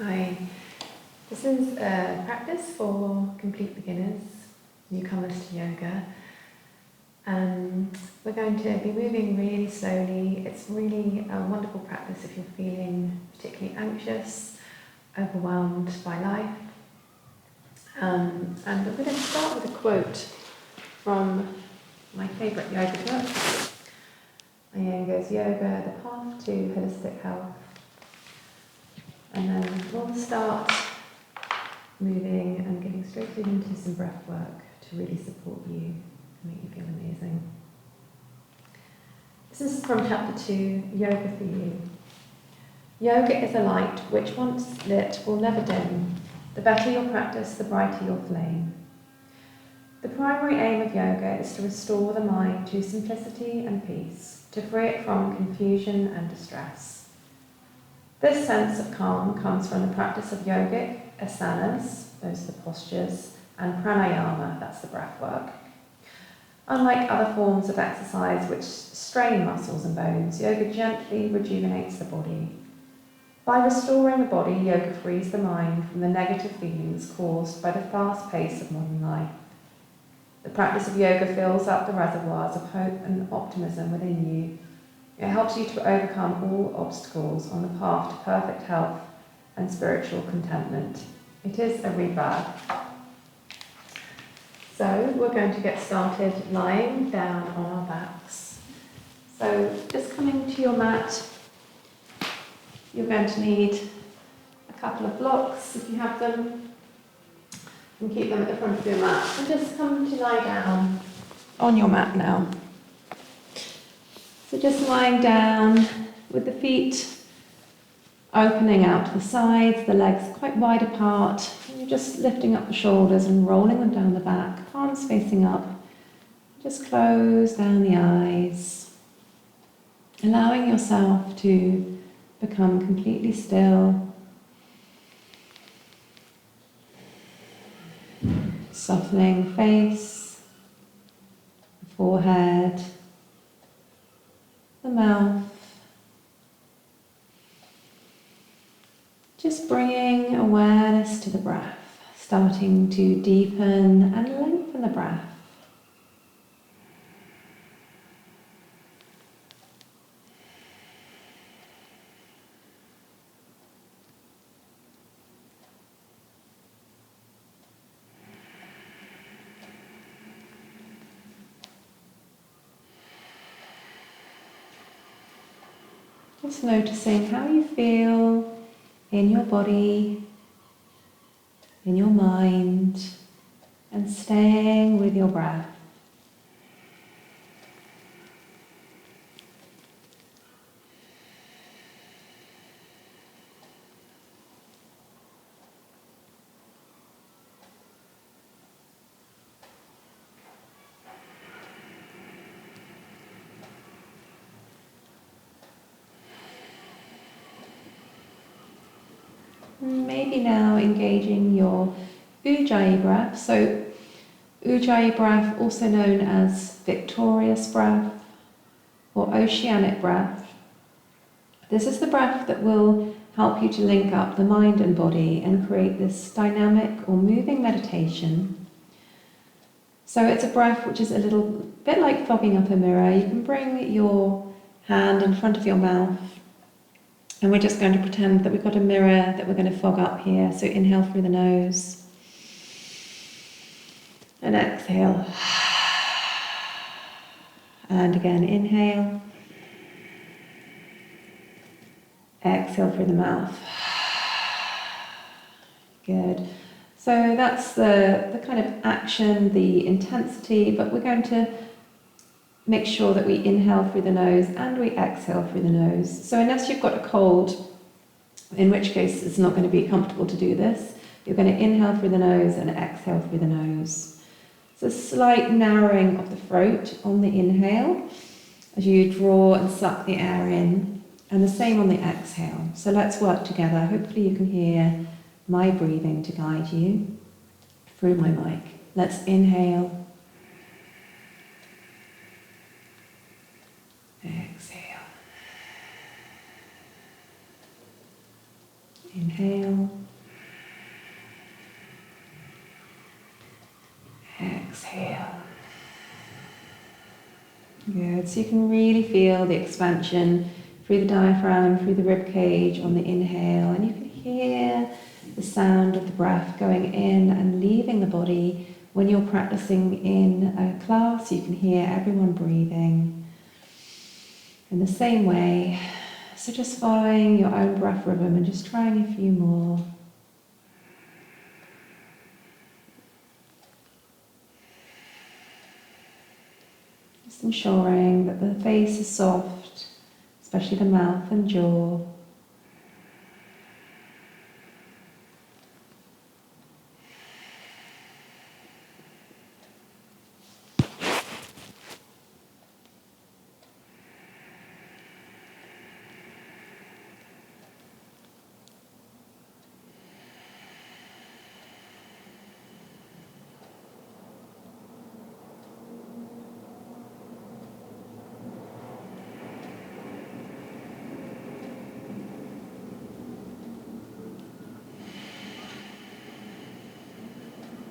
Hi, this is a practice for complete beginners, newcomers to yoga, and we're going to be moving really slowly. It's really a wonderful practice if you're feeling particularly anxious, overwhelmed by life. And we're going to start with a quote from my favourite yoga book, Iyengar's Yoga, The Path to Holistic Health. And then we'll start moving and getting straight into some breath work to really support you and make you feel amazing. This is from chapter 2, Yoga for You. Yoga is a light which once lit will never dim. The better your practice, the brighter your flame. The primary aim of yoga is to restore the mind to simplicity and peace, to free it from confusion and distress. This sense of calm comes from the practice of yogic asanas, those are the postures, and pranayama, that's the breath work. Unlike other forms of exercise which strain muscles and bones, yoga gently rejuvenates the body. By restoring the body, yoga frees the mind from the negative feelings caused by the fast pace of modern life. The practice of yoga fills up the reservoirs of hope and optimism within you. It helps you to overcome all obstacles on the path to perfect health and spiritual contentment. It is a rebirth. So we're going to get started lying down on our backs. So just coming to your mat, you're going to need a couple of blocks if you have them, and keep them at the front of your mat. And just come to lie down on your mat now. So just lying down with the feet opening out to the sides, the legs quite wide apart. And you're just lifting up the shoulders and rolling them down the back, palms facing up. Just close down the eyes, allowing yourself to become completely still. Softening the face, the forehead, the mouth. Just bringing awareness to the breath, starting to deepen and lengthen the breath. Just noticing how you feel in your body, in your mind, and staying with your breath. Maybe now engaging your Ujjayi breath. So Ujjayi breath, also known as victorious breath or oceanic breath. This is the breath that will help you to link up the mind and body and create this dynamic or moving meditation. So it's a breath which is a little bit like fogging up a mirror. You can bring your hand in front of your mouth, and we're just going to pretend that we've got a mirror that we're going to fog up here. So inhale through the nose and exhale. And again, inhale. Exhale through the mouth. Good. So that's the kind of action, the intensity, but we're going to make sure that we inhale through the nose and we exhale through the nose. So unless you've got a cold, in which case it's not going to be comfortable to do this, you're going to inhale through the nose and exhale through the nose. It's a slight narrowing of the throat on the inhale as you draw and suck the air in, and the same on the exhale. So let's work together. Hopefully you can hear my breathing to guide you through my mic. Let's inhale. Exhale. Inhale. Exhale. Good. So you can really feel the expansion through the diaphragm, through the rib cage on the inhale, and you can hear the sound of the breath going in and leaving the body. When you're practicing in a class, you can hear everyone breathing in the same way. So just following your own breath rhythm and just trying a few more. Just ensuring that the face is soft, especially the mouth and jaw.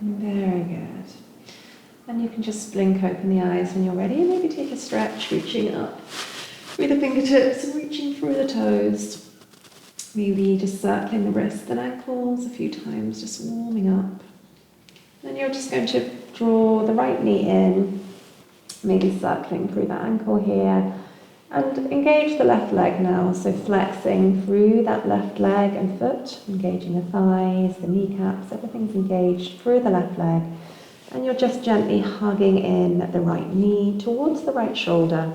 Very good. And you can just blink open the eyes when you're ready, and maybe take a stretch, reaching up through the fingertips and reaching through the toes. Maybe just circling the wrists and ankles a few times, just warming up. Then you're just going to draw the right knee in, maybe circling through the ankle here, and engage the left leg now, so flexing through that left leg and foot, engaging the thighs, the kneecaps, everything's engaged through the left leg. And you're just gently hugging in the right knee towards the right shoulder,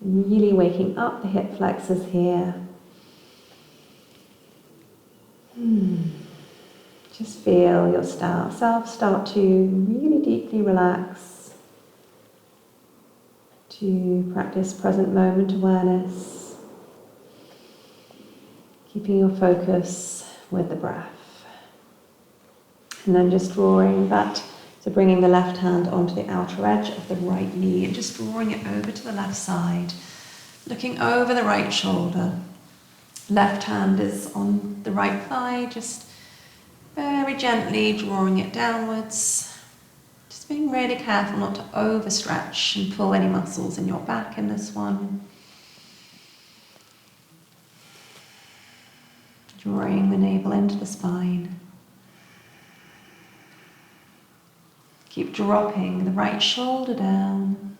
really waking up the hip flexors here. Just feel yourself start to really deeply relax. To practice present moment awareness, keeping your focus with the breath. And then just drawing that, so bringing the left hand onto the outer edge of the right knee and just drawing it over to the left side, looking over the right shoulder. Left hand is on the right thigh, just very gently drawing it downwards. Just being really careful not to overstretch and pull any muscles in your back in this one. Drawing the navel into the spine. Keep dropping the right shoulder down.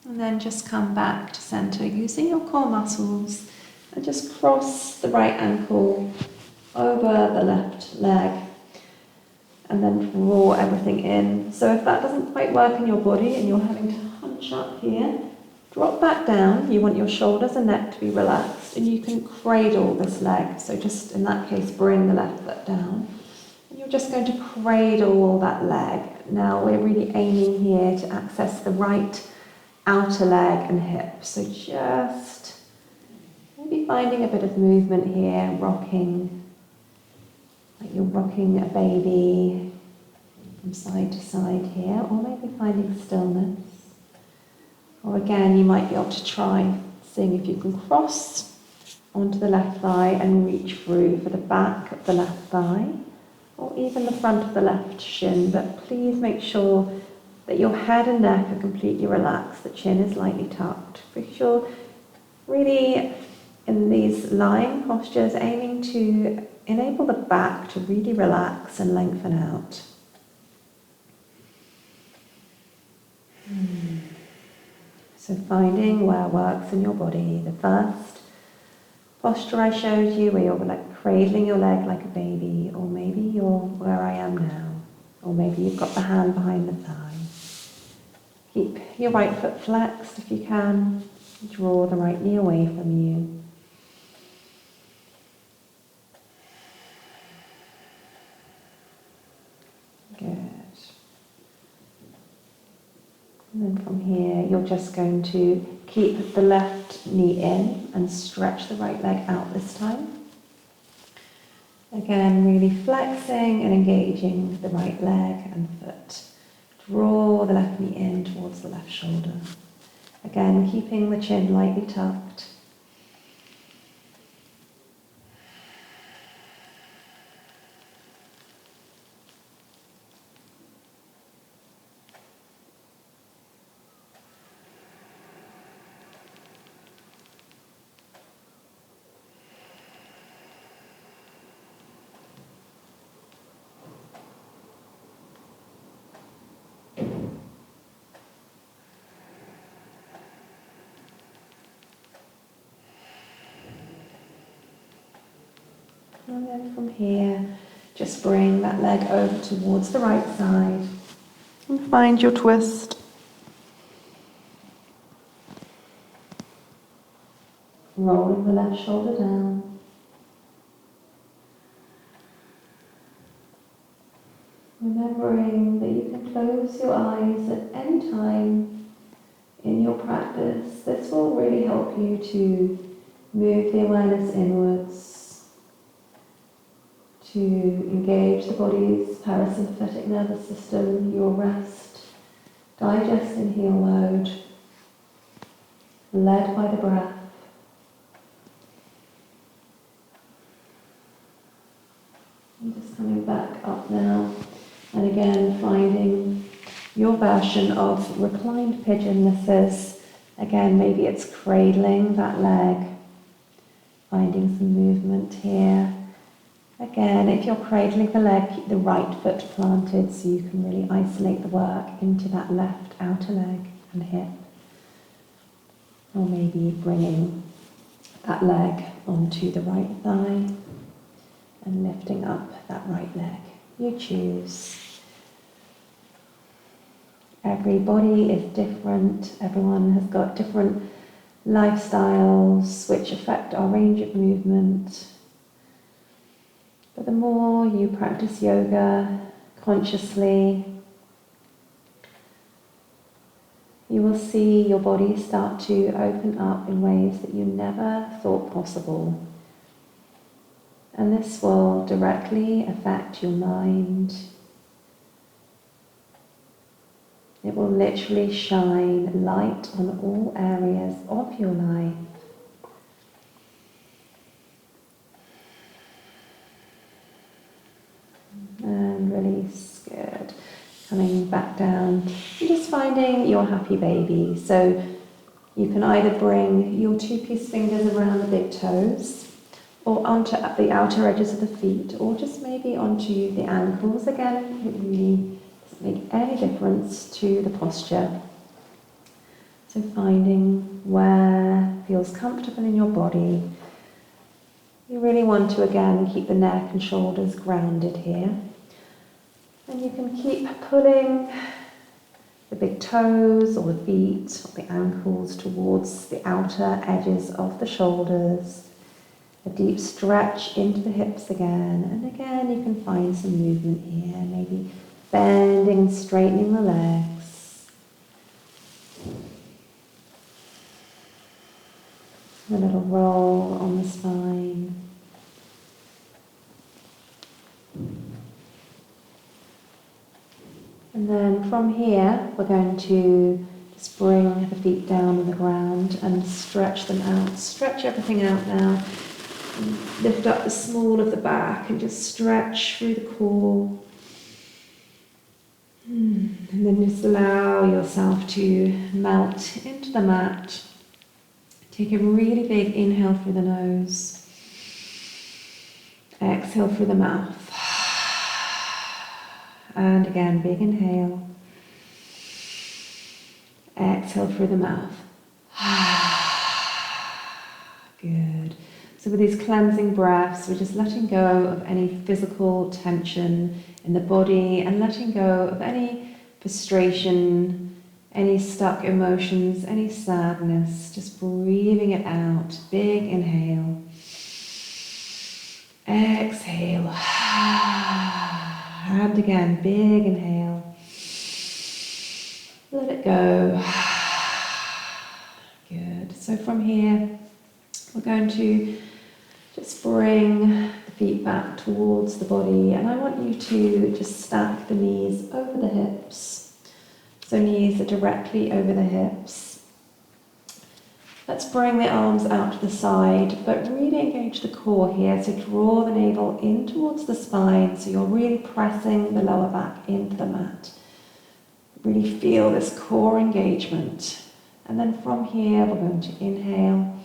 And then just come back to center using your core muscles and just cross the right ankle over the left leg and then draw everything in. So if that doesn't quite work in your body and you're having to hunch up here, drop back down. You want your shoulders and neck to be relaxed, and you can cradle this leg. So just in that case, bring the left foot down. And you're just going to cradle that leg. Now we're really aiming here to access the right outer leg and hip. So just maybe finding a bit of movement here, rocking, like you're rocking a baby from side to side here, or maybe finding stillness. Or again, you might be able to try seeing if you can cross onto the left thigh and reach through for the back of the left thigh, or even the front of the left shin. But please make sure that your head and neck are completely relaxed, the chin is lightly tucked, because you're really in these lying postures aiming to enable the back to really relax and lengthen out. So finding where works in your body. The first posture I showed you, where you're like cradling your leg like a baby, or maybe you're where I am now, or maybe you've got the hand behind the thigh. Keep your right foot flexed if you can. Draw the right knee away from you. Good. And then from here, you're just going to keep the left knee in and stretch the right leg out this time. Again, really flexing and engaging the right leg and foot. Draw the left knee in towards the left shoulder. Again, keeping the chin lightly tucked. And then from here, just bring that leg over towards the right side and find your twist. Rolling the left shoulder down. Remembering that you can close your eyes at any time in your practice. This will really help you to move the awareness inwards, to engage the body's parasympathetic nervous system, your rest, digest and heal mode, led by the breath. And just coming back up now, and again finding your version of reclined pigeon. This is, again, maybe it's cradling that leg, finding some movement here. Again, if you're cradling the leg, keep the right foot planted so you can really isolate the work into that left outer leg and hip. Or maybe bringing that leg onto the right thigh and lifting up that right leg. You choose. Every body is different. Everyone has got different lifestyles which affect our range of movement. But the more you practice yoga consciously, you will see your body start to open up in ways that you never thought possible. And this will directly affect your mind. It will literally shine light on all areas of your life. And release, good. Coming back down, and just finding your happy baby. So you can either bring your two-piece fingers around the big toes, or onto the outer edges of the feet, or just maybe onto the ankles. Again, it really doesn't make any difference to the posture. So finding where feels comfortable in your body. You really want to, again, keep the neck and shoulders grounded here. And you can keep pulling the big toes or the feet or the ankles towards the outer edges of the shoulders. A deep stretch into the hips again, and again you can find some movement here, maybe bending and straightening the legs. A little roll on the spine. And then from here we're going to just bring the feet down on the ground and stretch them out. Stretch everything out now. Lift up the small of the back and just stretch through the core. And then just allow yourself to melt into the mat. Take a really big inhale through the nose. Exhale through the mouth. And again, big inhale. Exhale through the mouth. Good. So with these cleansing breaths, we're just letting go of any physical tension in the body and letting go of any frustration, any stuck emotions, any sadness. Just breathing it out. Big inhale. Exhale. And again, big inhale. Let it go. Good. So from here, we're going to just bring the feet back towards the body, and I want you to just stack the knees over the hips. So knees are directly over the hips. Let's bring the arms out to the side, but really engage the core here. So draw the navel in towards the spine, so you're really pressing the lower back into the mat. Really feel this core engagement. And then from here, we're going to inhale,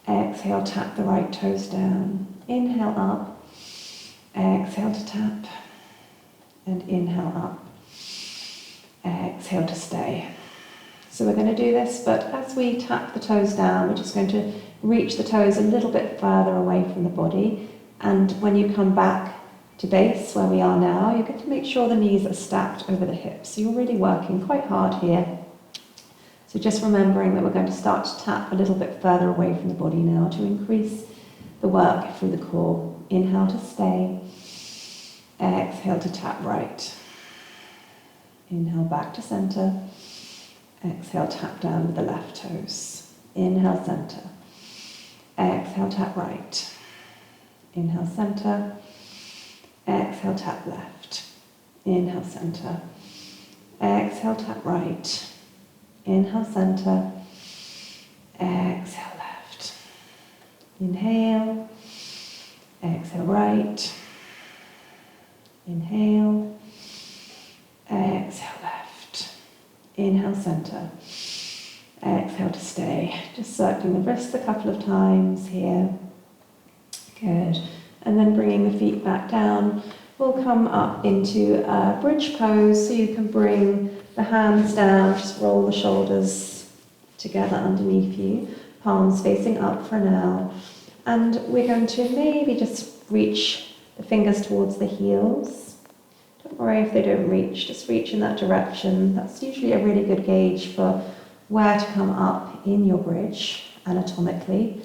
exhale, tap the right toes down. Inhale up, exhale to tap, and inhale up, exhale to stay. So we're going to do this, but as we tap the toes down, we're just going to reach the toes a little bit further away from the body. And when you come back to base, where we are now, you're going to make sure the knees are stacked over the hips. So you're really working quite hard here. So just remembering that we're going to start to tap a little bit further away from the body now to increase the work through the core. Inhale to stay, exhale to tap right. Inhale back to center. Exhale, tap down with the left toes. Inhale, center. Exhale, tap right. Inhale, center. Exhale, tap left. Inhale, center. Exhale, tap right. Inhale, center. Exhale, left. Inhale. Exhale, right. Inhale. Exhale, left. Inhale, center. Exhale to stay. Just circling the wrists a couple of times here. Good. And then bringing the feet back down. We'll come up into a bridge pose, so you can bring the hands down, just roll the shoulders together underneath you, palms facing up for now. And we're going to maybe just reach the fingers towards the heels. Don't worry if they don't reach, just reach in that direction. That's usually a really good gauge for where to come up in your bridge anatomically.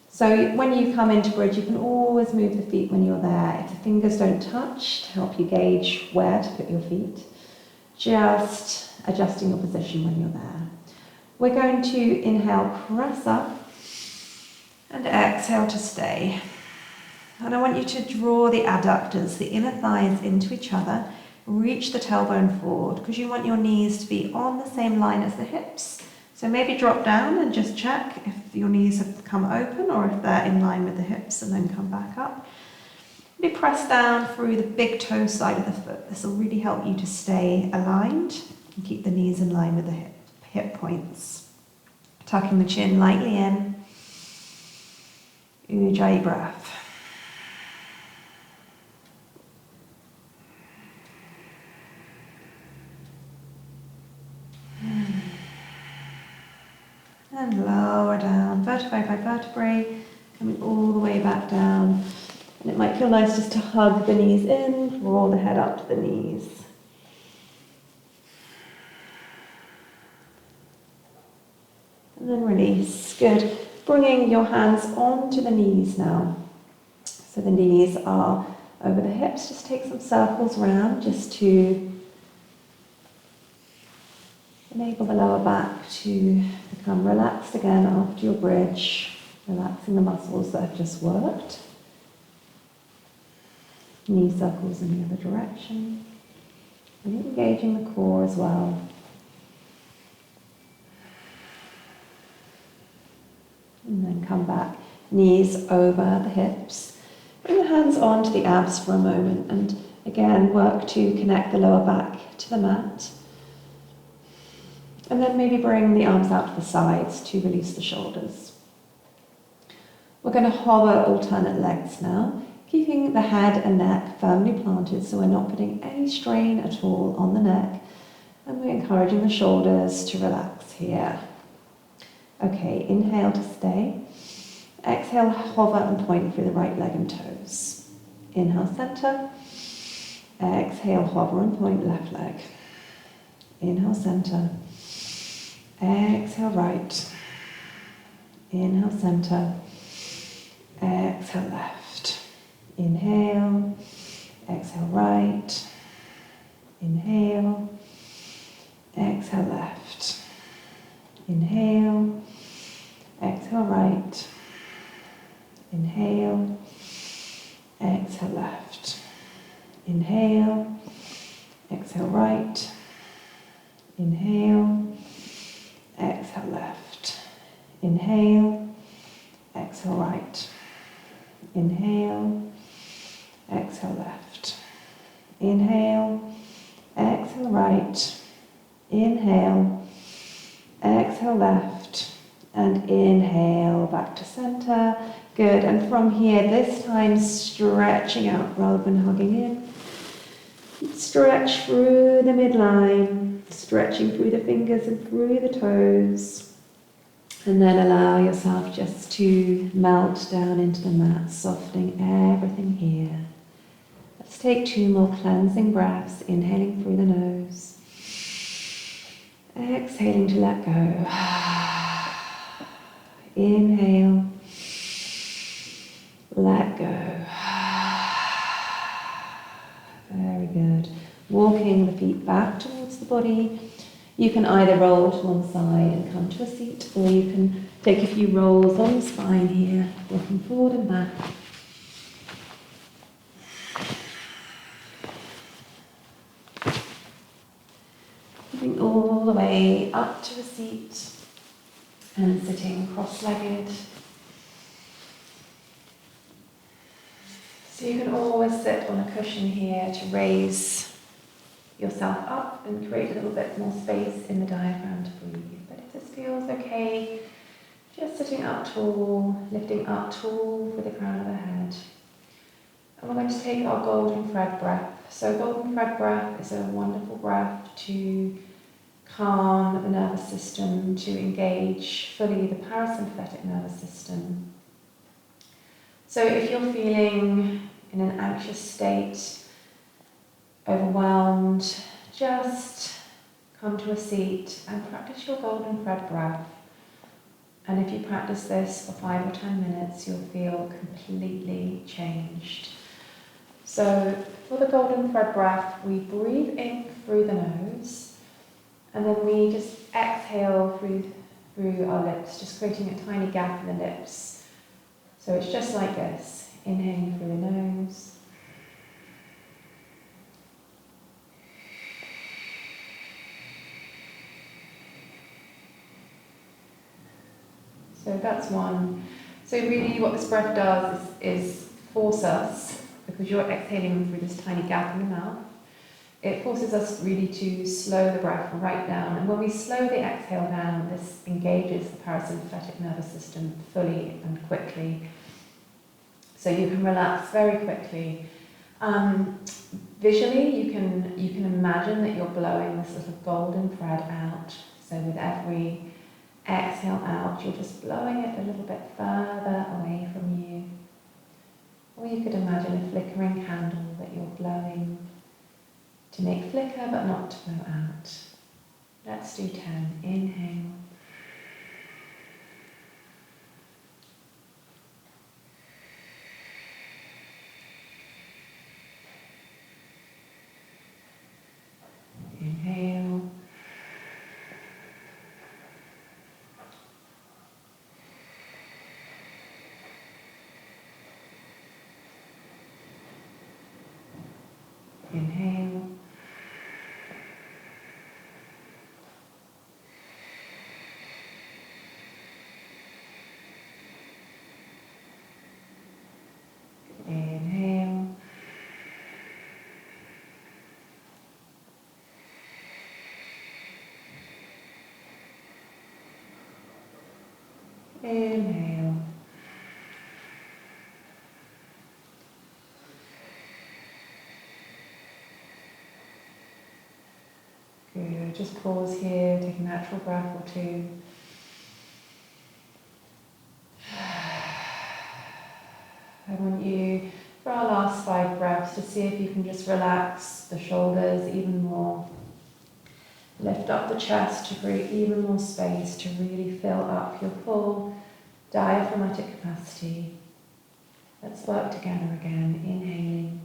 So when you come into bridge, you can always move the feet when you're there. If the fingers don't touch, to help you gauge where to put your feet, just adjusting your position when you're there. We're going to inhale, press up, and exhale to stay. And I want you to draw the adductors, the inner thighs, into each other. Reach the tailbone forward, because you want your knees to be on the same line as the hips. So maybe drop down and just check if your knees have come open or if they're in line with the hips, and then come back up. Maybe press down through the big toe side of the foot. This will really help you to stay aligned and keep the knees in line with the hip points. Tucking the chin lightly in. Ujjayi breath. And lower down, vertebrae by vertebrae, coming all the way back down. And it might feel nice just to hug the knees in, roll the head up to the knees. And then release. Good. Bringing your hands onto the knees now. So the knees are over the hips. Just take some circles around just to enable the lower back to become relaxed again after your bridge, relaxing the muscles that have just worked. Knee circles in the other direction. And engaging the core as well. And then come back, knees over the hips. Bring the hands onto the abs for a moment, and again work to connect the lower back to the mat. And then maybe bring the arms out to the sides to release the shoulders. We're going to hover alternate legs now, keeping the head and neck firmly planted, so we're not putting any strain at all on the neck. And we're encouraging the shoulders to relax here. Okay, inhale to stay. Exhale, hover and point through the right leg and toes. Inhale, center. Exhale, hover and point left leg. Inhale, center. Exhale, right. Inhale, center. Exhale, left. Inhale. Exhale, right. Inhale. Exhale, left. Inhale. Exhale, right. Inhale. Exhale, left. Inhale. Exhale, right. Inhale. Exhale, left. Inhale, exhale right. Inhale, exhale left. Inhale, exhale right. Inhale, exhale left. And inhale back to center. Good. And from here, this time stretching out rather than hugging in. Stretch through the midline, stretching through the fingers and through the toes. And then allow yourself just to melt down into the mat, softening everything here. Let's take 2 more cleansing breaths, inhaling through the nose. Exhaling to let go. Inhale. Let go. Very good. Walking the feet back towards the body. You can either roll to one side and come to a seat, or you can take a few rolls on the spine here, walking forward and back. Moving all the way up to a seat and sitting cross-legged. So you can always sit on a cushion here to raise yourself up and create a little bit more space in the diaphragm to breathe. But if this feels okay, just sitting up tall, lifting up tall with the crown of the head. And we're going to take our golden thread breath. So golden thread breath is a wonderful breath to calm the nervous system, to engage fully the parasympathetic nervous system. So if you're feeling in an anxious state, overwhelmed, just come to a seat and practice your golden thread breath. And if you practice this for 5 or 10 minutes, you'll feel completely changed. So for the golden thread breath, we breathe in through the nose, and then we just exhale through our lips, just creating a tiny gap in the lips. So it's just like this, inhaling through the nose. So that's one. So really what this breath does is force us, because you're exhaling through this tiny gap in the mouth, it forces us really to slow the breath right down. And when we slow the exhale down, this engages the parasympathetic nervous system fully and quickly. So you can relax very quickly. Visually, you can imagine that you're blowing this little golden thread out. So with every exhale out, you're just blowing it a little bit further away from you. Or you could imagine a flickering candle that you're blowing to make flicker but not to blow out. Let's do 10. Inhale. Inhale. Inhale. Inhale. Inhale. Good. Just pause here, take a natural breath or two. I want you, for our last 5 breaths, to see if you can just relax the shoulders even more. Lift up the chest to create even more space to really fill up your full diaphragmatic capacity. Let's work together again, inhaling.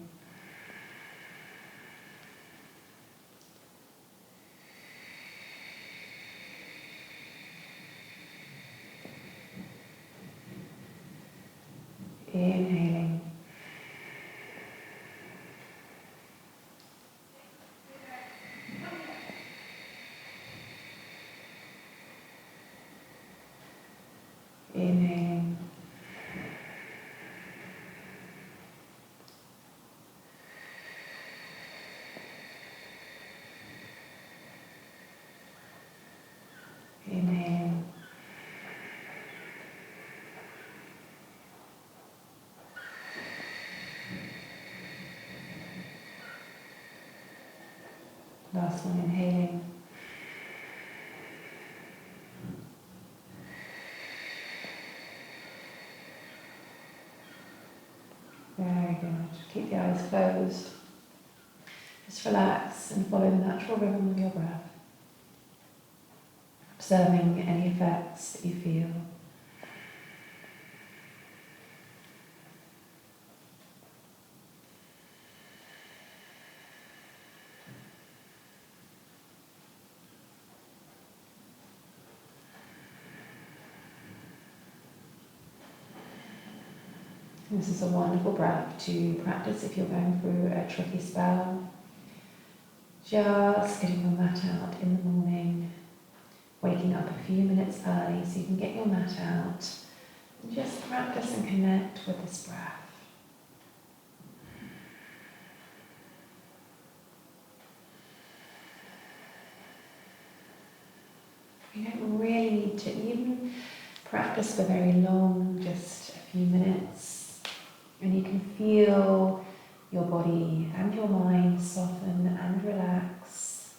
Inhaling. Last one, inhaling. Very good. Keep the eyes closed. Just relax and follow the natural rhythm of your breath. Observing any effects that you feel. This is a wonderful breath to practice if you're going through a tricky spell. Just getting your mat out in the morning, waking up a few minutes early so you can get your mat out and just practice and connect with this breath. You don't really need to even practice for very long, just a few minutes. And you can feel your body and your mind soften and relax.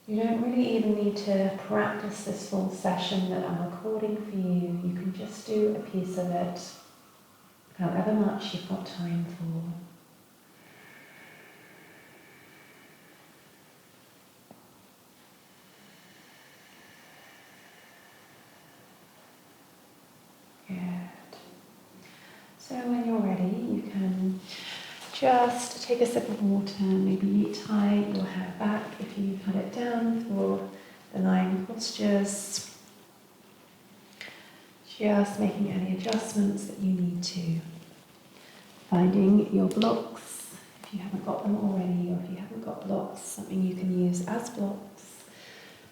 You don't really even need to practice this full session that I'm recording for you. You can just do a piece of it, however much you've got time for. So when you're ready, you can just take a sip of water, maybe tie your hair back if you've had it down for the lying postures. Just making any adjustments that you need to. Finding your blocks, if you haven't got them already, or if you haven't got blocks, something you can use as blocks.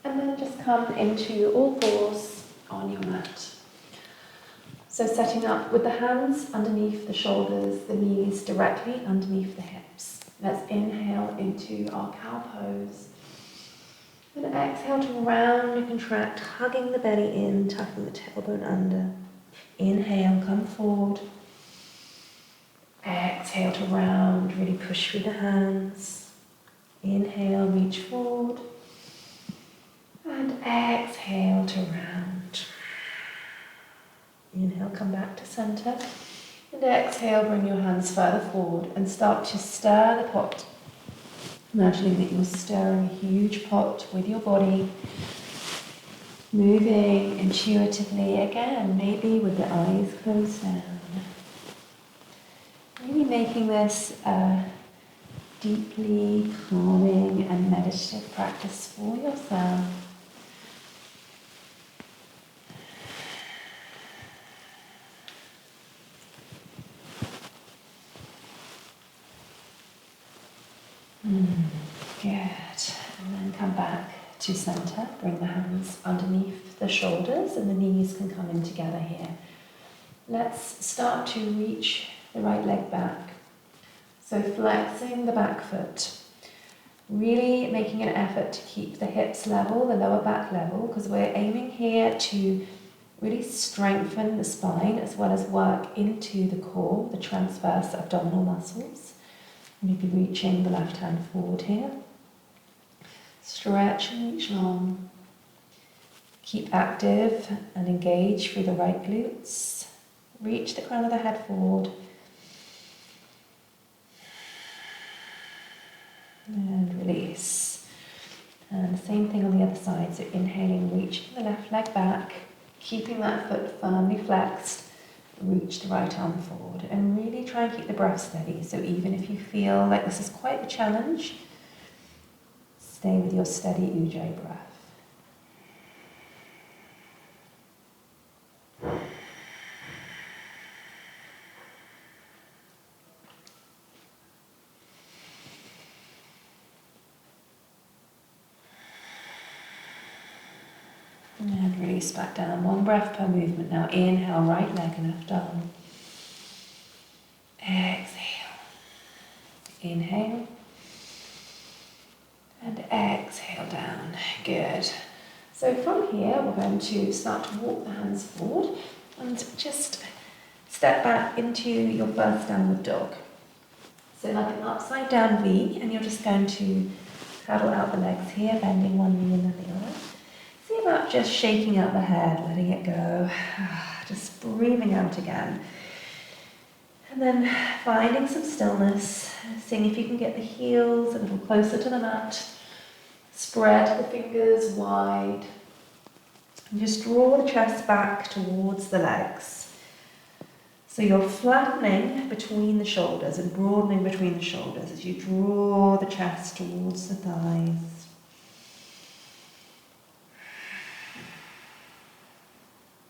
And then just come into all fours on your mat. So setting up with the hands underneath the shoulders, the knees directly underneath the hips. Let's inhale into our cow pose. And exhale to round and contract, hugging the belly in, tucking the tailbone under. Inhale, come forward. Exhale to round, really push through the hands. Inhale, reach forward. And exhale to round. Inhale, come back to center. And exhale, bring your hands further forward and start to stir the pot. Imagining that you're stirring a huge pot with your body. Moving intuitively again, maybe with the eyes closed down. Really making this a deeply calming and meditative practice for yourself. Good. And then come back to center. Bring the hands underneath the shoulders and the knees can come in together here. Let's start to reach the right leg back. So flexing the back foot. Really making an effort to keep the hips level, the lower back level, because we're aiming here to really strengthen the spine as well as work into the core, the transverse abdominal muscles. Maybe reaching the left hand forward here. Stretch and reach long. Keep active and engage through the right glutes. Reach the crown of the head forward. And release. And same thing on the other side. So inhaling, reaching the left leg back. Keeping that foot firmly flexed. Reach the right arm forward and really try and keep the breath steady. So even if you feel like this is quite a challenge, stay with your steady Ujjayi breath. And release back down. One breath per movement. Now inhale, right leg, left arm. Exhale. Inhale. And exhale down. Good. So from here, we're going to start to walk the hands forward and just step back into your first downward dog. So like an upside down V, and you're just going to cuddle out the legs here, bending one knee and then the other. See about just shaking out the head, letting it go, just breathing out again. And then finding some stillness, seeing if you can get the heels a little closer to the mat. Spread the fingers wide. And just draw the chest back towards the legs. So you're flattening between the shoulders and broadening between the shoulders as you draw the chest towards the thighs.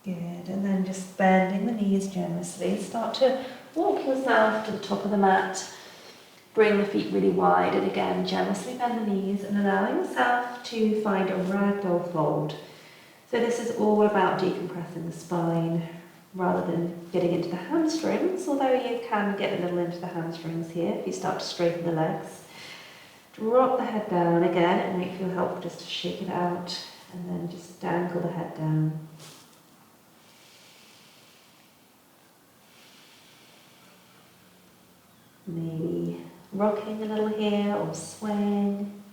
Good, and then just bending the knees generously. Start to walk yourself to the top of the mat. Bring the feet really wide, and again, generously bend the knees and allow yourself to find a ragdoll fold. So this is all about decompressing the spine rather than getting into the hamstrings, although you can get a little into the hamstrings here if you start to straighten the legs. Drop the head down again. It might feel helpful just to shake it out and then just dangle the head down. Maybe rocking a little here or swaying.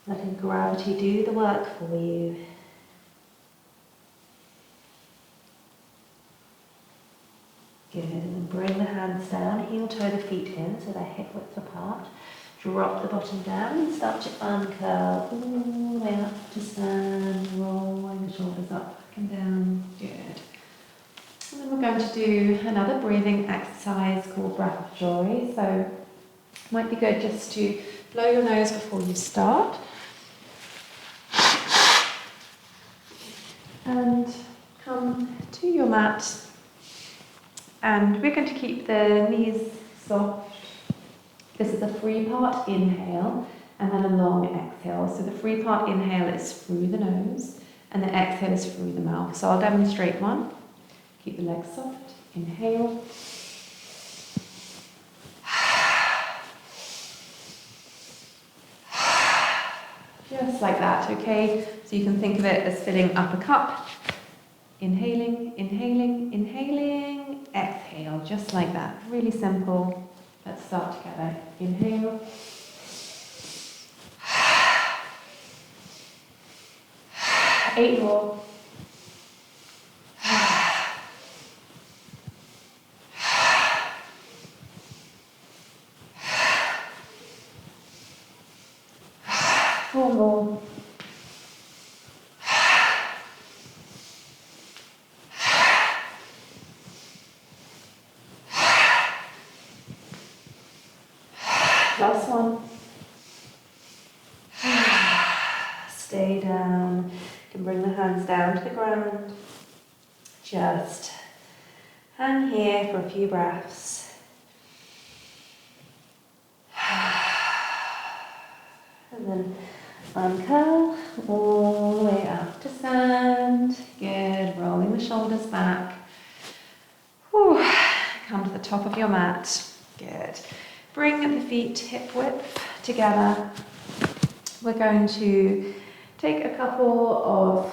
Letting gravity do the work for you. Good, and then bring the hands down, heel toe the feet in so they're hip width apart. Drop the bottom down and start to uncurl all the way up to stand, rolling the shoulders up, back and down. Good. And then we're going to do another breathing exercise called Breath of Joy. So it might be good just to blow your nose before you start. And come to your mat. And we're going to keep the knees soft. This is a free part inhale and then a long exhale. So the free part inhale is through the nose and the exhale is through the mouth. So I'll demonstrate one. Keep the legs soft. Inhale. Just like that, okay? So you can think of it as filling up a cup. Inhaling, inhaling, inhaling, exhale, just like that. Really simple. Let's start together. Inhale. Eight more. Four more. Last one. Stay down. You can bring the hands down to the ground. Just hang here for a few breaths. And then uncurl all the way up to stand. Good. Rolling the shoulders back. Whew. Come to the top of your mat. Good. Bring the feet hip width together. We're going to take a couple of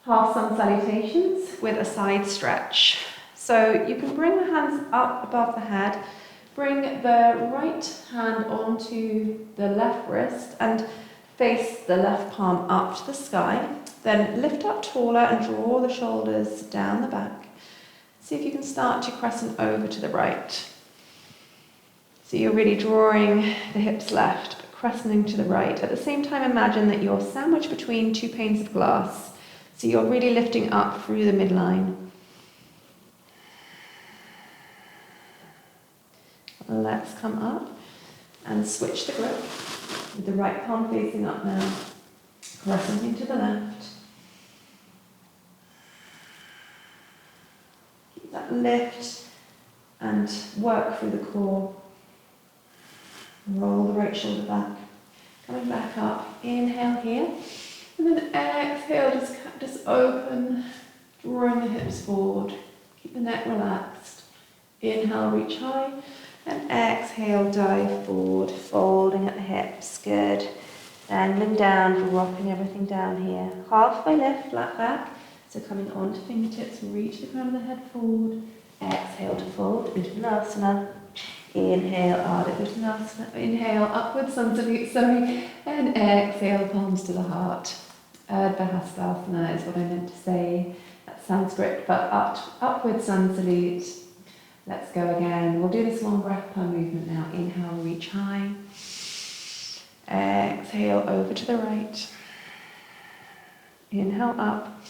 half sun salutations with a side stretch. So you can bring the hands up above the head, bring the right hand onto the left wrist and face the left palm up to the sky. Then lift up taller and draw the shoulders down the back. See if you can start to crescent over to the right. So you're really drawing the hips left, but crescenting to the right. At the same time, imagine that you're sandwiched between two panes of glass. So you're really lifting up through the midline. Let's come up and switch the grip with the right palm facing up now, crescenting to the left. Keep that lift and work through the core. Roll the right shoulder back, coming back up. Inhale here, and then exhale, just open, drawing the hips forward. Keep the neck relaxed. Inhale, reach high, and exhale, dive forward, folding at the hips. Good. Angling down, dropping everything down here. Halfway lift, flat back. So coming onto fingertips, reach the crown of the head forward. Exhale to fold, Uttanasana. Inhale, Ardha Uttanasana. Inhale, upward sun salute, and exhale, palms to the heart. Urdhva Hastasana is what I meant to say. That's Sanskrit, but upward sun salute. Let's go again. We'll do this one breath per movement now. Inhale, reach high. Exhale, over to the right. Inhale, up.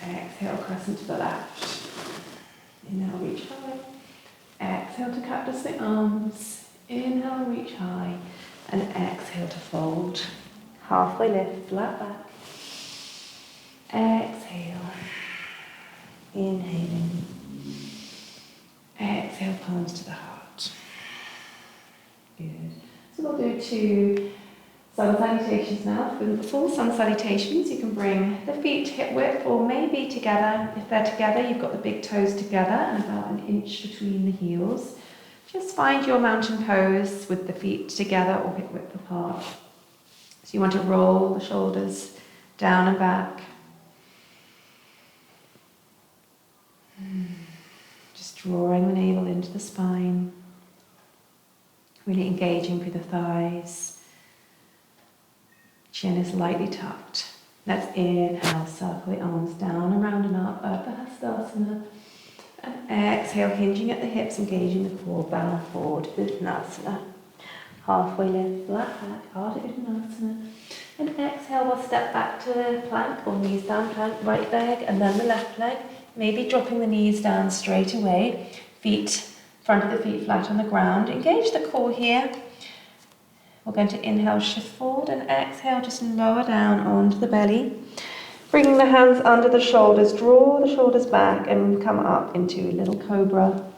Exhale, crescent to the left. Inhale, reach high. Exhale to cactus the arms. Inhale, reach high. And exhale to fold. Halfway lift, flat back. Exhale. Inhaling. Exhale, palms to the heart. Good. So we'll do 2 sun salutations now. For the full sun salutations, you can bring the feet hip width or maybe together. If they're together, you've got the big toes together and about an inch between the heels. Just find your mountain pose with the feet together or hip width apart. So you want to roll the shoulders down and back. Just drawing the navel into the spine. Really engaging through the thighs. Chin is lightly tucked. Let's inhale, circle the arms down, around and up, Urdhva Hastasana. And exhale, hinging at the hips, engaging the core, bow forward, Uttanasana. Halfway lift, flat back, Ardha Uttanasana. And exhale, we'll step back to plank or knees down plank, right leg and then the left leg. Maybe dropping the knees down straight away. Feet, front of the feet flat on the ground. Engage the core here. We're going to inhale, shift forward, and exhale, just lower down onto the belly. Bringing the hands under the shoulders, draw the shoulders back and come up into little cobra.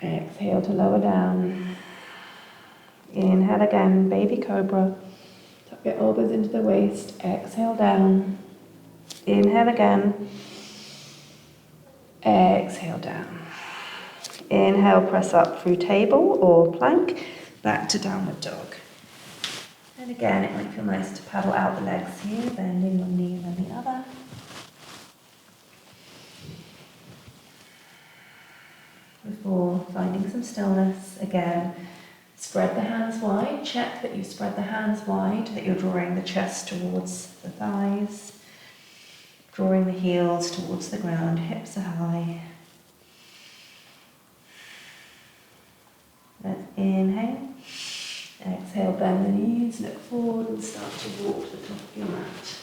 Exhale to lower down. Inhale again, baby cobra. Tuck your elbows into the waist. Exhale down. Inhale again. Exhale down. Inhale, press up through table or plank, back to downward dog. And again, it might feel nice to paddle out the legs here, bending one knee and then the other. Before finding some stillness, again, spread the hands wide. Check that you spread the hands wide, that you're drawing the chest towards the thighs. Drawing the heels towards the ground, hips are high. Let's inhale. Exhale, bend the knees, look forward and start to walk to the top of your mat.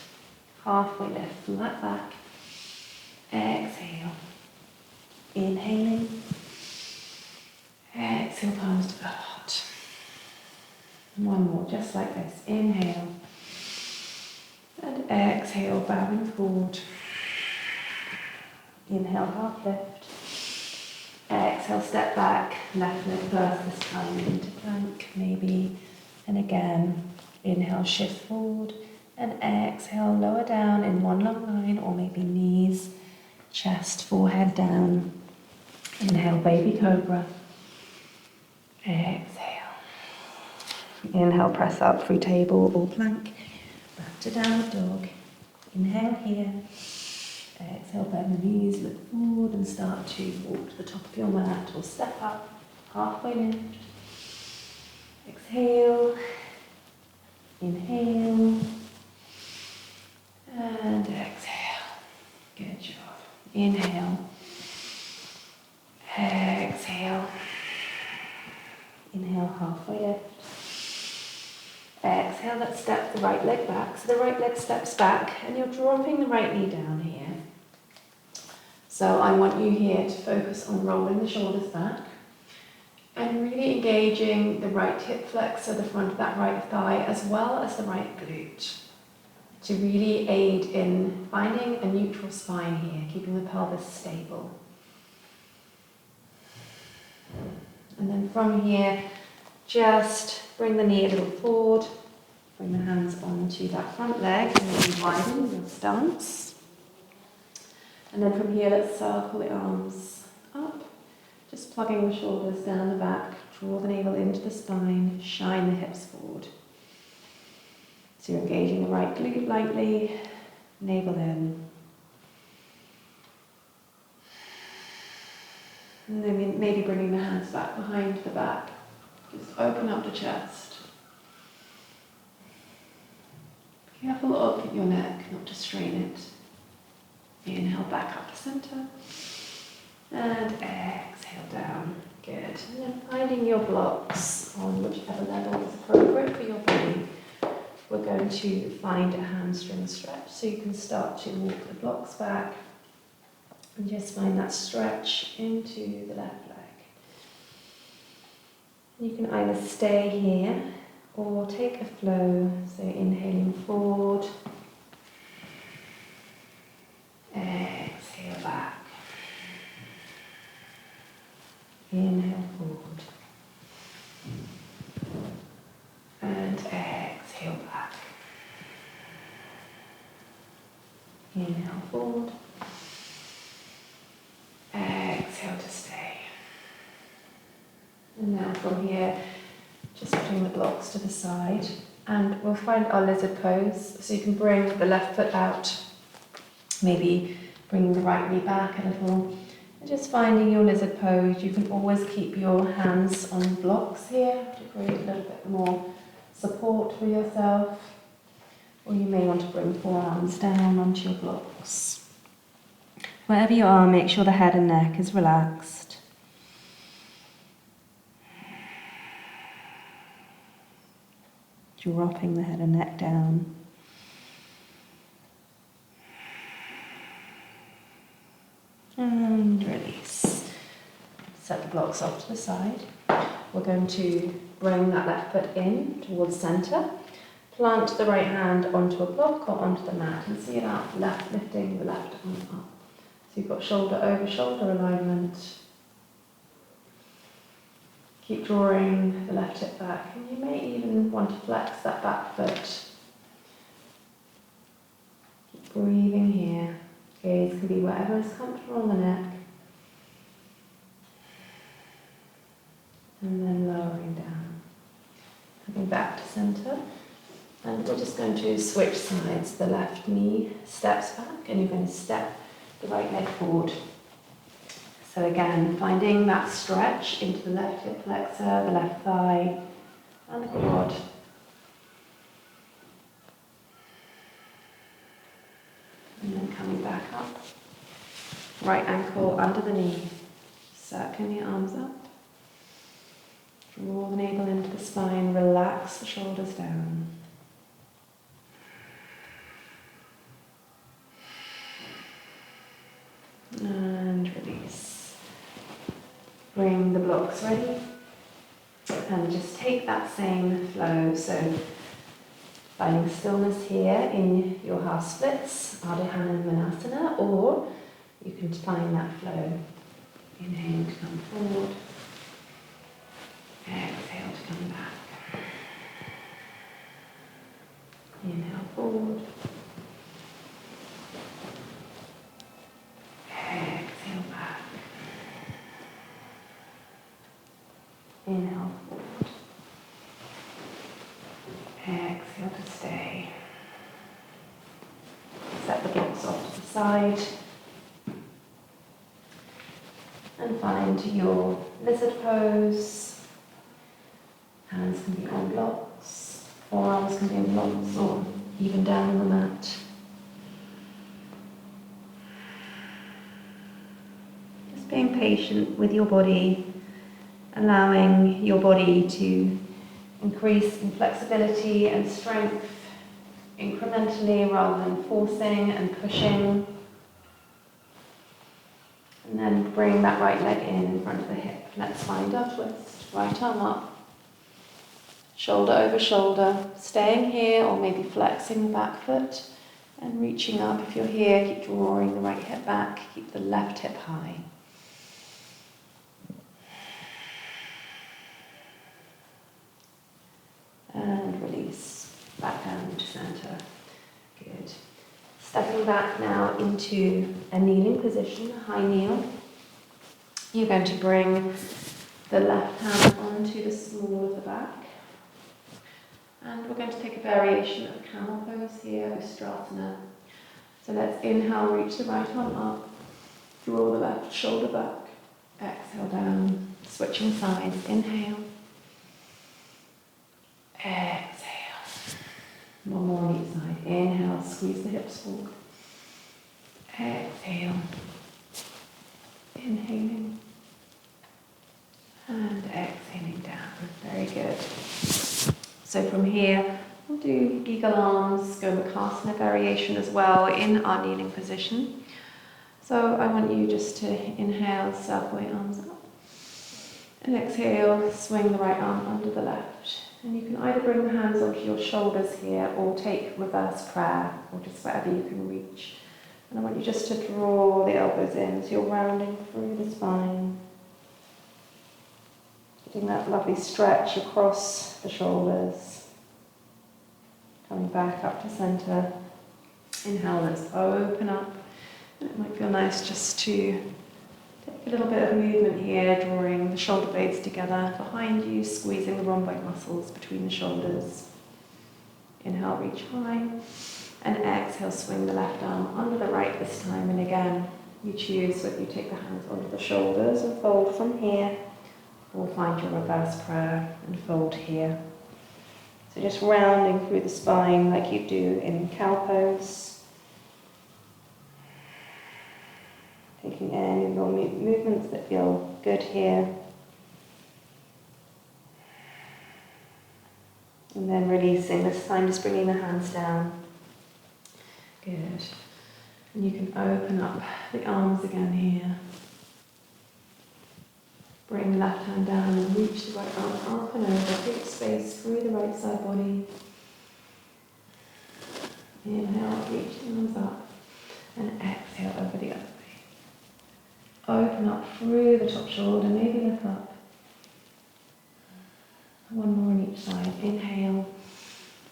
Halfway lift, flat back. Exhale. Inhaling. Exhale, palms to the heart. One more, just like this. Inhale. And exhale, bowing forward. Inhale, half lift. Exhale, step back, left leg first this time into plank, maybe. And again, inhale, shift forward. And exhale, lower down in one long line, or maybe knees, chest, forehead down. Inhale, baby cobra. Exhale. Inhale, press up through table or plank. Back to downward dog. Inhale here. Exhale, bend the knees, look forward and start to walk to the top of your mat or step up, halfway lift. Exhale. Inhale. And exhale. Good job. Inhale. Exhale. Inhale, halfway lift. Exhale, let's step the right leg back. So the right leg steps back and you're dropping the right knee down here. So I want you here to focus on rolling the shoulders back and really engaging the right hip flexor, the front of that right thigh, as well as the right glute, to really aid in finding a neutral spine here, keeping the pelvis stable. And then from here, just bring the knee a little forward, bring the hands onto that front leg, and then widen your stance. And then from here, let's circle the arms up, just plugging the shoulders down the back, draw the navel into the spine, shine the hips forward. So you're engaging the right glute lightly, navel in. And then maybe bringing the hands back behind the back. Just open up the chest. Be careful to open your neck, not to strain it. Inhale back up to center. And exhale down. Good. And then finding your blocks on whichever level is appropriate for your body. We're going to find a hamstring stretch, so you can start to walk the blocks back and just find that stretch into the left leg. You can either stay here or take a flow, so inhaling forward, exhale back, inhale forward, and exhale back, inhale forward, exhale to stay. And now from here, just putting the blocks to the side, and we'll find our lizard pose. So you can bring the left foot out, maybe bringing the right knee back a little, and just finding your lizard pose. You can always keep your hands on blocks here to create a little bit more support for yourself, or you may want to bring forearms down onto your blocks. Wherever you are, make sure the head and neck is relaxed. Dropping the head and neck down. And release. Set the blocks off to the side. We're going to bring that left foot in towards center. Plant the right hand onto a block or onto the mat and see it out, lifting the left arm up. So you've got shoulder over shoulder alignment. Keep drawing the left hip back, and you may even want to flex that back foot. Keep breathing here. Gaze can be wherever is comfortable on the neck. And then lowering down. Coming back to center. And we're just going to switch sides. The left knee steps back, and you're going to step the right leg forward. So again, finding that stretch into the left hip flexor, the left thigh, and the quad. And then coming back up. Right ankle under the knee. Circling the arms up. Draw the navel into the spine, relax the shoulders down. And release. Bring the blocks ready, and just take that same flow. So finding stillness here in your half splits, Ardha Hanumanasana, or you can find that flow. Inhale to come forward, exhale to come back. Inhale forward, exhale back. Inhale forward. Exhale to stay. Set the blocks off to the side. And find your lizard pose. Hands can be on blocks, forearms can be on blocks, or even down on the mat. Just being patient with your body. Allowing your body to increase in flexibility and strength incrementally rather than forcing and pushing. And then bring that right leg in front of the hip. Let's find our twist. Right arm up. Shoulder over shoulder. Staying here or maybe flexing the back foot and reaching up. If you're here, keep drawing the right hip back. Keep the left hip high. And release, back down to center. Good. Stepping back now into a kneeling position, high kneel. You're going to bring the left hand onto the small of the back. And we're going to take a variation of camel pose here, Ustrasana. So let's inhale, reach the right arm up, draw the left shoulder back. Exhale down, switching sides. Inhale. Exhale. One more on each side. Inhale, squeeze the hips forward. Exhale. Inhaling. And exhaling down. Very good. So from here, we'll do eagle arms, Gomukhasana variation as well in our kneeling position. So I want you just to inhale, circle your arms up. And exhale, swing the right arm under the left. And you can either bring the hands onto your shoulders here or take reverse prayer, or just whatever you can reach. And I want you just to draw the elbows in so you're rounding through the spine. Getting that lovely stretch across the shoulders. Coming back up to center. Inhale, let's open up. And it might feel nice just to take a little bit of movement here, drawing the shoulder blades together behind you, squeezing the rhomboid muscles between the shoulders. Inhale, reach high. And exhale, swing the left arm under the right this time. And again, you choose whether you take the hands onto the shoulders and fold from here, or find your reverse prayer and fold here. So just rounding through the spine like you do in cow pose. Taking any of your movements that feel good here. And then releasing, this time just bringing the hands down. Good. And you can open up the arms again here. Bring the left hand down and reach the right arm up and over. Big space through the right side body. Inhale, reach the arms up. And exhale over the other way. Open up through the top shoulder, maybe look up. One more on each side. Inhale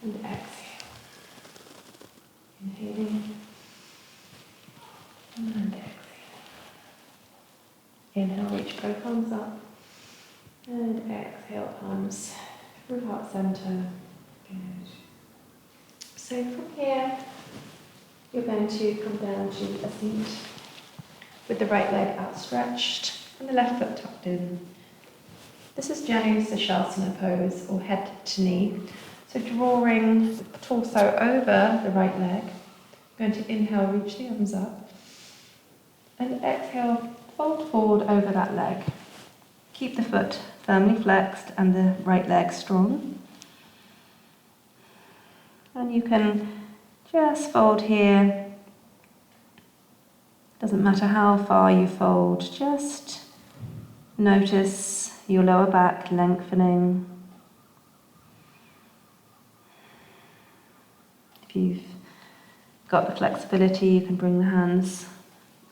and exhale. Inhaling and exhale. Inhale, reach both arms up. And exhale, palms through heart center. Good. So from here, you're going to come down to a seat with the right leg outstretched and the left foot tucked in. This is Janu Sirsasana pose, or head to knee. So drawing the torso over the right leg. I'm going to inhale, reach the arms up. And exhale, fold forward over that leg. Keep the foot firmly flexed and the right leg strong. And you can just fold here. Doesn't matter how far you fold, just notice your lower back lengthening. If you've got the flexibility, you can bring the hands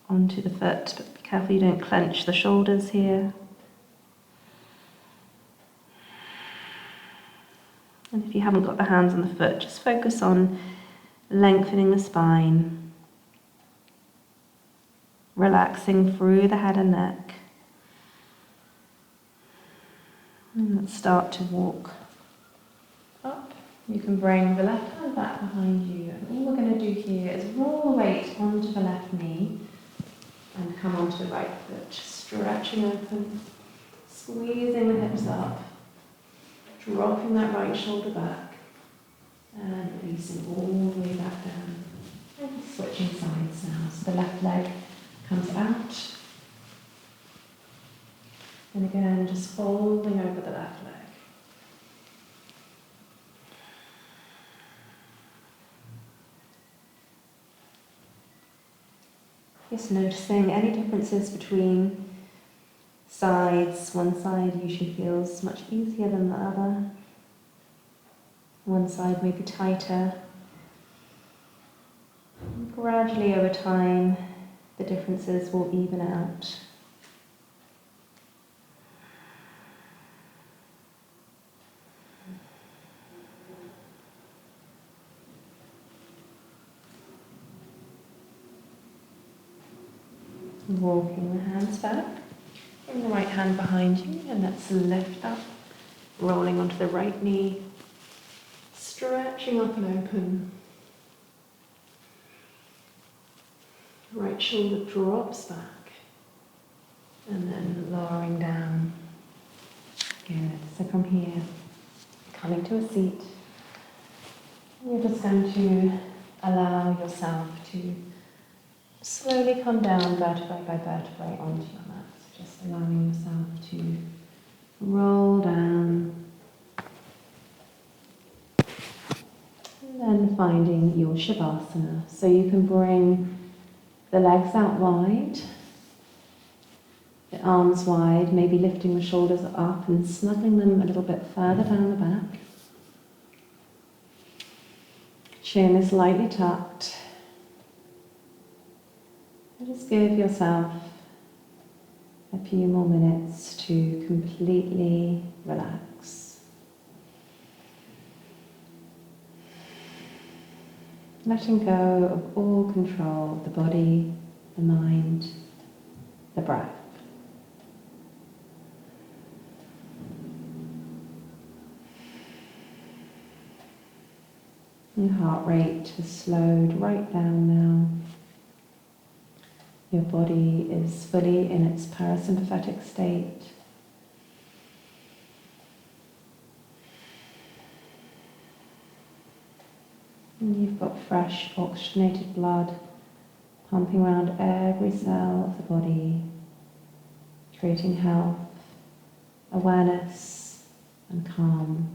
onto the foot, but be careful you don't clench the shoulders here. And if you haven't got the hands on the foot, just focus on lengthening the spine. Relaxing through the head and neck. And let's start to walk up. You can bring the left hand back behind you. And all we're going to do here is roll the weight onto the left knee and come onto the right foot. Stretching open, squeezing the hips up, dropping that right shoulder back, and releasing all the way back down. And switching sides now. So the left leg comes out, and again just folding over the left leg. Just noticing any differences between sides. One side usually feels much easier than the other. One side may be tighter. And gradually over time, the differences will even out. Walking the hands back, bring the right hand behind you, and let's lift up, rolling onto the right knee, stretching up and open. Right shoulder drops back. And then lowering down. Good. So from here, coming to a seat, you're just going to allow yourself to slowly come down vertebrae by vertebrae onto your mat. So just allowing yourself to roll down. And then finding your Shavasana. So you can bring the legs out wide, the arms wide, maybe lifting the shoulders up and snuggling them a little bit further down the back. Chin is lightly tucked. And just give yourself a few more minutes to completely relax. Letting go of all control of the body, the mind, the breath. Your heart rate has slowed right down now. Your body is fully in its parasympathetic state. And you've got fresh oxygenated blood pumping around every cell of the body, creating health, awareness, and calm.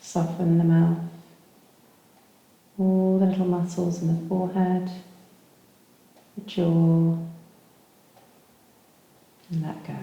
Soften the mouth, all the little muscles in the forehead, the jaw, and let go.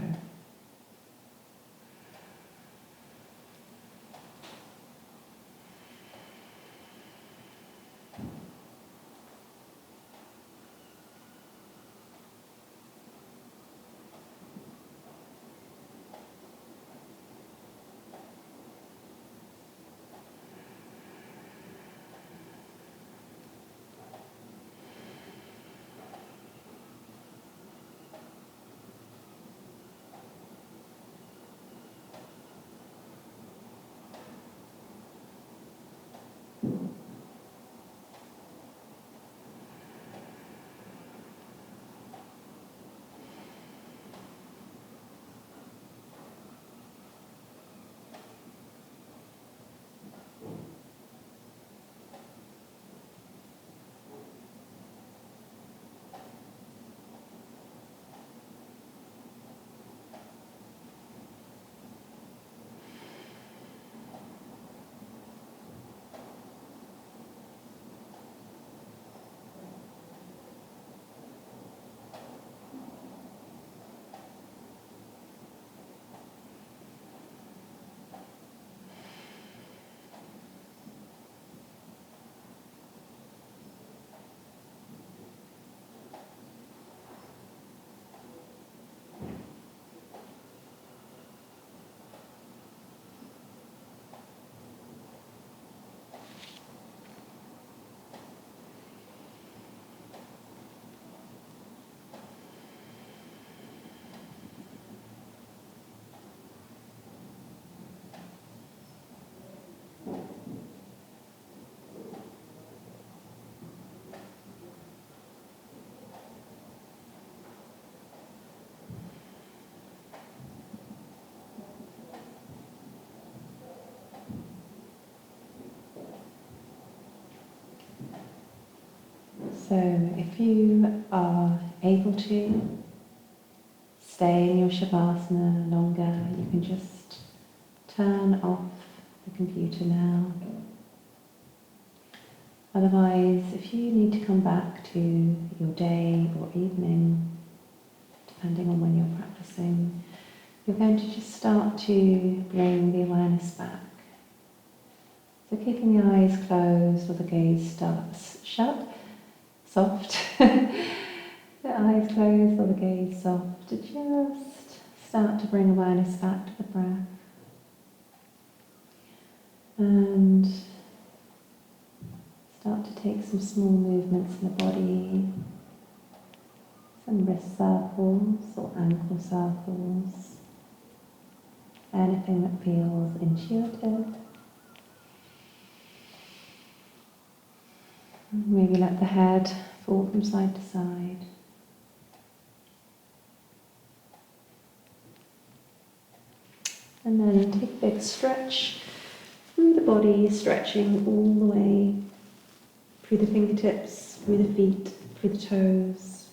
So if you are able to stay in your Shavasana longer, you can just turn off the computer now. Otherwise, if you need to come back to your day or evening, depending on when you're practicing, you're going to just start to bring the awareness back. So keeping the eyes closed or the gaze shut, soft, the eyes closed or the gaze soft, to just start to bring awareness back to the breath. And start to take some small movements in the body, some wrist circles or ankle circles, anything that feels intuitive. Maybe let the head fall from side to side. And then take a big stretch through the body, stretching all the way through the fingertips, through the feet, through the toes.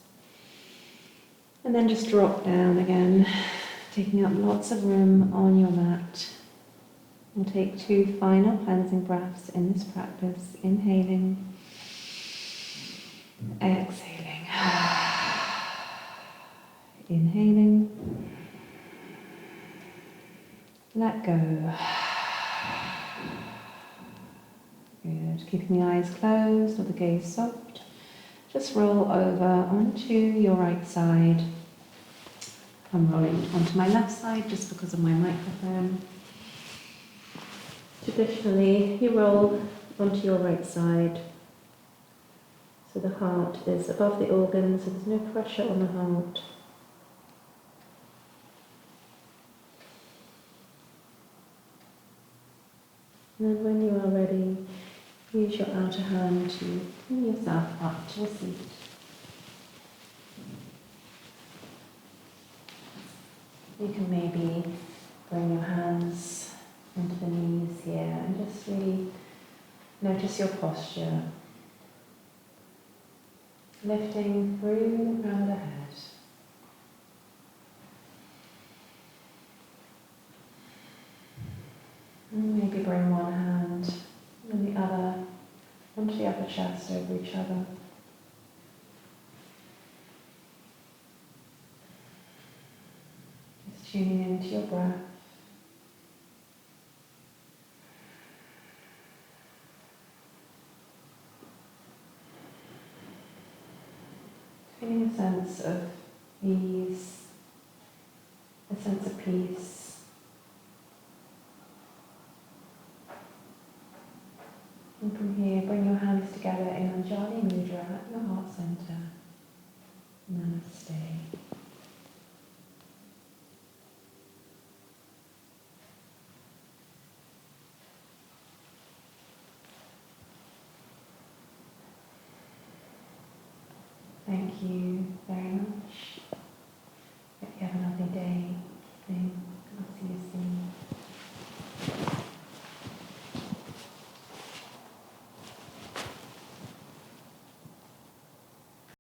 And then just drop down again, taking up lots of room on your mat. We'll take 2 final cleansing breaths in this practice, inhaling, exhaling. Inhaling, let go. Good. Keeping the eyes closed or the gaze soft. Just roll over onto your right side. I'm rolling onto my left side just because of my microphone. Traditionally, you roll onto your right side. So the heart is above the organs, so there's no pressure on the heart. And then when you are ready, use your outer hand to pull yourself up to a seat. You can maybe bring your hands into the knees here and just really notice your posture. Lifting through the crown of the head. And maybe bring one hand and the other onto the upper chest over each other. Just tuning into your breath. Feeling a sense of ease, a sense of peace. And from here, bring your hands together in Ujjayi mudra at your heart center. Namaste. Thank you.